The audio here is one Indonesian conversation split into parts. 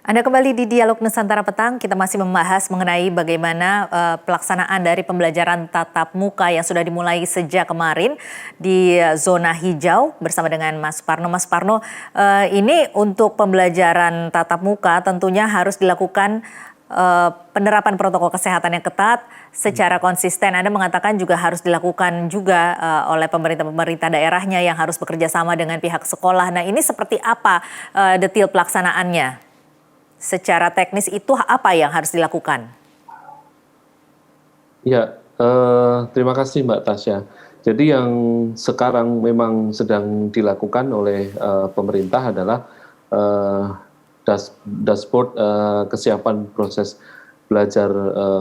Anda kembali di Dialog Nusantara Petang, kita masih membahas mengenai bagaimana pelaksanaan dari pembelajaran tatap muka yang sudah dimulai sejak kemarin di zona hijau bersama dengan Mas Parno. Mas Parno, ini untuk pembelajaran tatap muka tentunya harus dilakukan penerapan protokol kesehatan yang ketat secara konsisten. Anda mengatakan juga harus dilakukan juga oleh pemerintah daerahnya yang harus bekerja sama dengan pihak sekolah. Nah, ini seperti apa detail pelaksanaannya? Secara teknis itu apa yang harus dilakukan? Ya, terima kasih Mbak Tasya. Jadi yang sekarang memang sedang dilakukan oleh pemerintah adalah eh, dashboard kesiapan proses belajar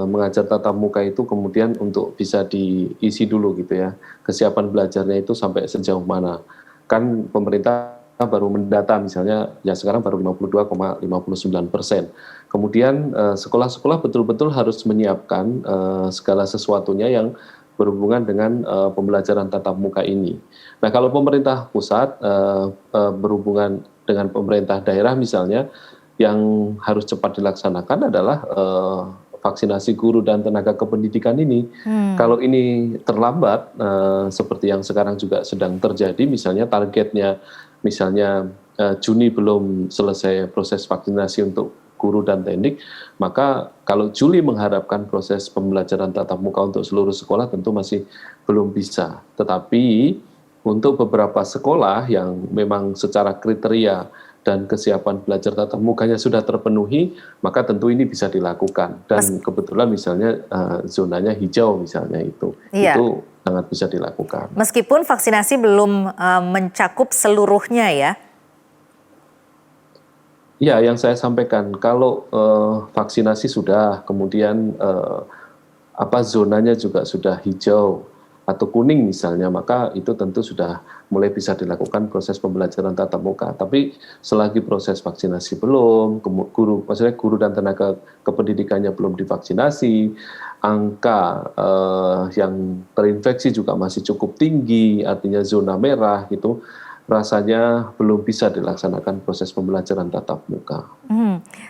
mengajar tatap muka itu kemudian untuk bisa diisi dulu gitu ya. Kesiapan belajarnya itu sampai sejauh mana. Kan pemerintah baru mendata misalnya ya sekarang baru 52,59%. Kemudian sekolah-sekolah betul-betul harus menyiapkan segala sesuatunya yang berhubungan dengan pembelajaran tatap muka ini. Nah, kalau pemerintah pusat berhubungan dengan pemerintah daerah misalnya, yang harus cepat dilaksanakan adalah vaksinasi guru dan tenaga kependidikan ini. Kalau ini terlambat, seperti yang sekarang juga sedang terjadi, misalnya targetnya, misalnya Juni belum selesai proses vaksinasi untuk guru dan teknik, maka kalau Juli mengharapkan proses pembelajaran tatap muka untuk seluruh sekolah tentu masih belum bisa. Tetapi untuk beberapa sekolah yang memang secara kriteria dan kesiapan belajar tatap mukanya sudah terpenuhi, maka tentu ini bisa dilakukan. Dan kebetulan misalnya zonanya hijau misalnya itu sangat bisa dilakukan. Meskipun vaksinasi belum mencakup seluruhnya ya? Ya, yang saya sampaikan, kalau vaksinasi sudah, kemudian zonanya juga sudah hijau atau kuning misalnya, maka itu tentu sudah mulai bisa dilakukan proses pembelajaran tatap muka. Tapi selagi proses vaksinasi belum, maksudnya guru dan tenaga kependidikannya belum divaksinasi, angka yang terinfeksi juga masih cukup tinggi, artinya zona merah gitu, rasanya belum bisa dilaksanakan proses pembelajaran tatap muka.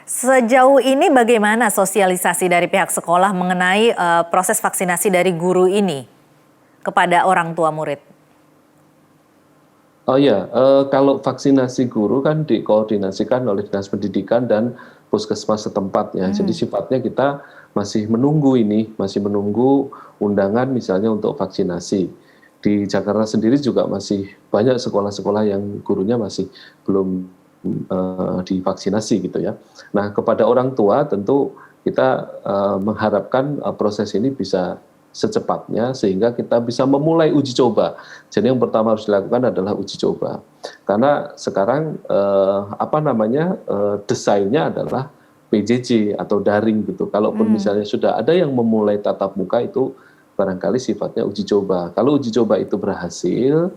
Sejauh ini bagaimana sosialisasi dari pihak sekolah mengenai proses vaksinasi dari guru ini kepada orang tua murid? Oh ya, kalau vaksinasi guru kan dikoordinasikan oleh Dinas Pendidikan dan Puskesmas setempat ya. Jadi sifatnya kita masih menunggu ini, masih menunggu undangan misalnya untuk vaksinasi. Di Jakarta sendiri juga masih banyak sekolah-sekolah yang gurunya masih belum divaksinasi gitu ya. Nah, kepada orang tua tentu kita mengharapkan proses ini bisa secepatnya sehingga kita bisa memulai uji coba. Jadi yang pertama harus dilakukan adalah uji coba. Karena sekarang desainnya adalah PJJ atau daring gitu. Kalaupun misalnya sudah ada yang memulai tatap muka itu barangkali sifatnya uji coba. Kalau uji coba itu berhasil,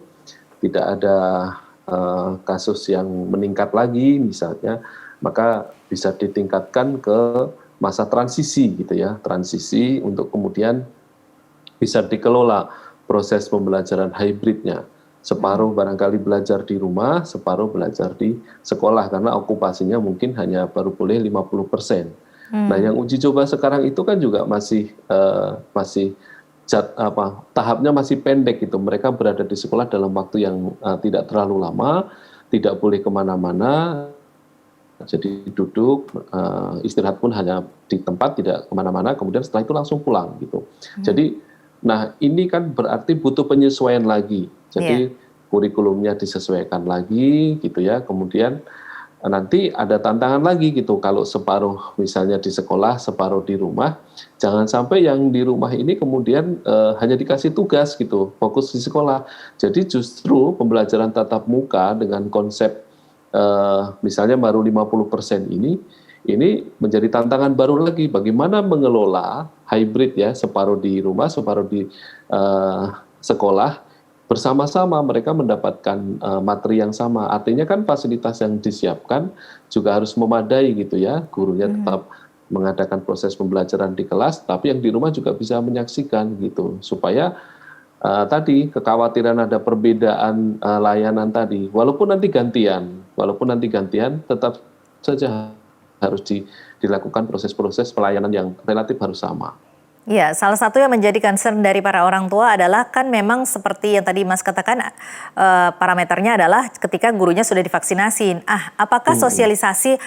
tidak ada kasus yang meningkat lagi misalnya, maka bisa ditingkatkan ke masa transisi gitu ya, transisi untuk kemudian bisa dikelola proses pembelajaran hybridnya. Separuh barangkali belajar di rumah, separuh belajar di sekolah karena okupasinya mungkin hanya baru boleh 50%. Nah, yang uji coba sekarang itu kan juga masih tahapnya masih pendek gitu. Mereka berada di sekolah dalam waktu yang tidak terlalu lama, tidak boleh kemana-mana, jadi duduk, istirahat pun hanya di tempat, tidak kemana-mana, kemudian setelah itu langsung pulang gitu. Jadi, nah ini kan berarti butuh penyesuaian lagi. Jadi kurikulumnya disesuaikan lagi gitu ya, kemudian nanti ada tantangan lagi gitu, kalau separuh misalnya di sekolah, separuh di rumah, jangan sampai yang di rumah ini kemudian hanya dikasih tugas gitu, fokus di sekolah. Jadi justru pembelajaran tatap muka dengan konsep misalnya baru 50% ini menjadi tantangan baru lagi, bagaimana mengelola hybrid ya, separuh di rumah, separuh di sekolah, bersama-sama mereka mendapatkan materi yang sama. Artinya kan fasilitas yang disiapkan juga harus memadai gitu ya, gurunya tetap mengadakan proses pembelajaran di kelas, tapi yang di rumah juga bisa menyaksikan gitu, supaya tadi kekhawatiran ada perbedaan layanan tadi, walaupun nanti gantian tetap saja harus dilakukan proses-proses pelayanan yang relatif harus sama. Ya, salah satu yang menjadi concern dari para orang tua adalah kan memang seperti yang tadi Mas katakan, parameternya adalah ketika gurunya sudah divaksinasi. Apakah sosialisasi,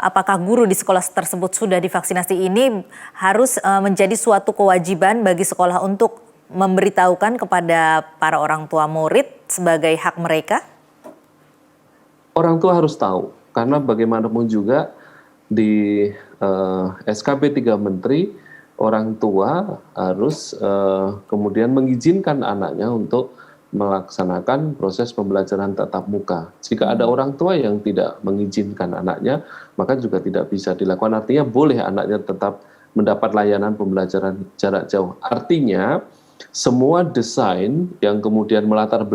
apakah guru di sekolah tersebut sudah divaksinasi ini harus menjadi suatu kewajiban bagi sekolah untuk memberitahukan kepada para orang tua murid sebagai hak mereka? Orang tua harus tahu, karena bagaimanapun juga di SKP 3 Menteri, orang tua harus kemudian mengizinkan anaknya untuk melaksanakan proses pembelajaran tatap muka. Jika ada orang tua yang tidak mengizinkan anaknya, maka juga tidak bisa dilakukan. Artinya boleh anaknya tetap mendapat layanan pembelajaran jarak jauh. Artinya semua desain yang kemudian melatar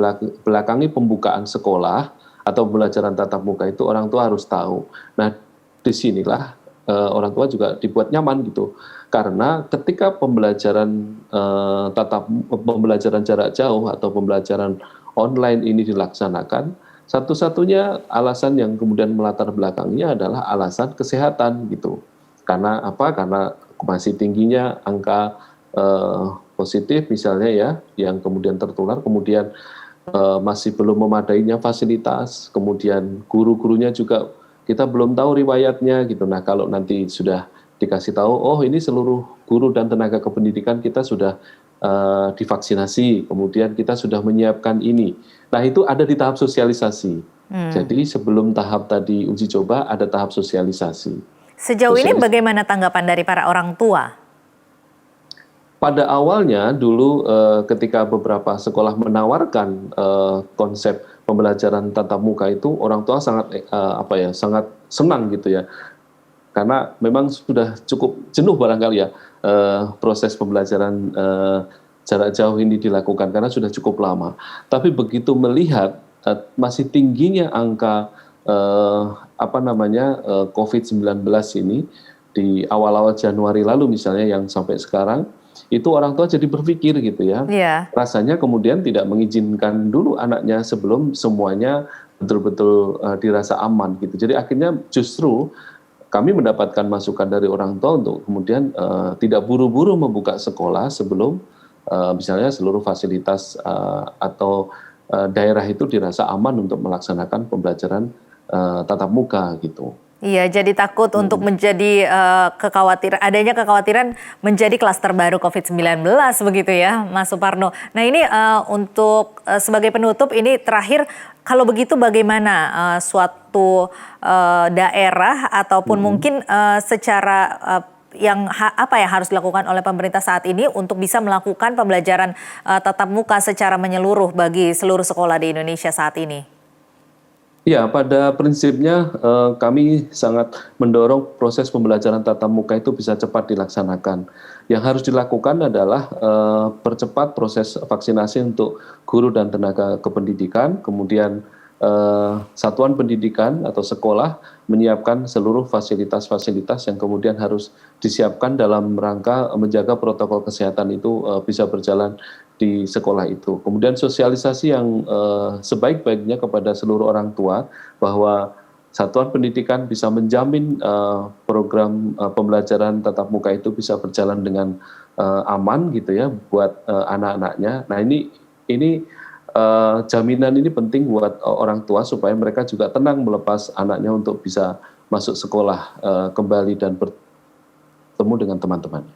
belakangi pembukaan sekolah atau pembelajaran tatap muka itu orang tua harus tahu. Nah, disinilah orang tua juga dibuat nyaman gitu, karena ketika pembelajaran pembelajaran jarak jauh atau pembelajaran online ini dilaksanakan, satu-satunya alasan yang kemudian melatar belakangnya adalah alasan kesehatan gitu. Karena apa? Karena masih tingginya angka positif misalnya ya, yang kemudian tertular, kemudian masih belum memadainya fasilitas, kemudian guru-gurunya juga kita belum tahu riwayatnya gitu. Nah, kalau nanti sudah dikasih tahu, oh ini seluruh guru dan tenaga kependidikan kita sudah divaksinasi, kemudian kita sudah menyiapkan ini. Nah, itu ada di tahap sosialisasi. Jadi sebelum tahap tadi uji coba ada tahap sosialisasi. Sejauh ini bagaimana tanggapan dari para orang tua? Pada awalnya dulu ketika beberapa sekolah menawarkan konsep pembelajaran tatap muka itu, orang tua sangat sangat senang gitu ya, karena memang sudah cukup jenuh barangkali ya proses pembelajaran jarak jauh ini dilakukan karena sudah cukup lama. Tapi begitu melihat masih tingginya angka COVID-19 ini di awal-awal Januari lalu misalnya yang sampai sekarang, itu orang tua jadi berpikir gitu ya. Rasanya kemudian tidak mengizinkan dulu anaknya sebelum semuanya betul-betul dirasa aman gitu. Jadi akhirnya justru kami mendapatkan masukan dari orang tua untuk kemudian tidak buru-buru membuka sekolah sebelum misalnya seluruh fasilitas atau daerah itu dirasa aman untuk melaksanakan pembelajaran tatap muka gitu. Iya, jadi takut untuk menjadi adanya kekhawatiran menjadi klaster baru COVID-19 begitu ya, Mas Suparno. Nah ini untuk sebagai penutup ini terakhir, kalau begitu bagaimana suatu daerah ataupun mungkin secara apa yang harus dilakukan oleh pemerintah saat ini untuk bisa melakukan pembelajaran tatap muka secara menyeluruh bagi seluruh sekolah di Indonesia saat ini? Ya, pada prinsipnya kami sangat mendorong proses pembelajaran tatap muka itu bisa cepat dilaksanakan. Yang harus dilakukan adalah percepat proses vaksinasi untuk guru dan tenaga kependidikan, kemudian satuan pendidikan atau sekolah menyiapkan seluruh fasilitas-fasilitas yang kemudian harus disiapkan dalam rangka menjaga protokol kesehatan itu bisa berjalan di sekolah itu. Kemudian sosialisasi yang sebaik-baiknya kepada seluruh orang tua bahwa satuan pendidikan bisa menjamin program pembelajaran tatap muka itu bisa berjalan dengan aman gitu ya buat anak-anaknya. Nah ini jaminan ini penting buat orang tua supaya mereka juga tenang melepas anaknya untuk bisa masuk sekolah kembali dan bertemu dengan teman-temannya.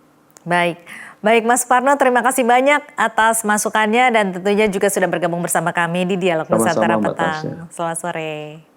Baik Mas Suparno, terima kasih banyak atas masukannya dan tentunya juga sudah bergabung bersama kami di Dialog Nusantara Petang. Selamat sore.